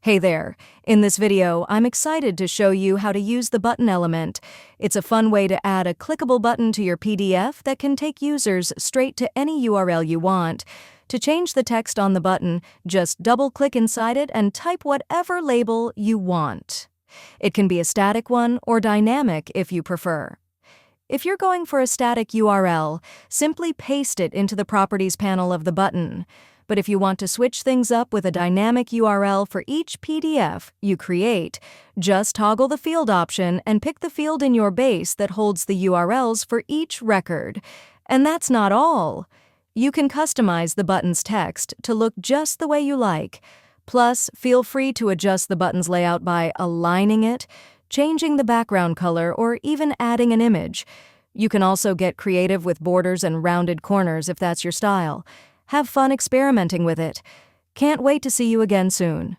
Hey there. In this video, I'm excited to show you how to use the button element. It's a fun way to add a clickable button to your PDF that can take users straight to any URL you want. To change the text on the button, just double-click inside it and type whatever label you want. It can be a static one or dynamic if you prefer. If you're going for a static URL, simply paste it into the Properties panel of the button. But if you want to switch things up with a dynamic URL for each PDF you create, just toggle the field option and pick the field in your base that holds the URLs for each record. And that's not all. You can customize the button's text to look just the way you like. Plus, feel free to adjust the button's layout by aligning it, changing the background color, or even adding an image. You can also get creative with borders and rounded corners if that's your style. Have fun experimenting with it. Can't wait to see you again soon.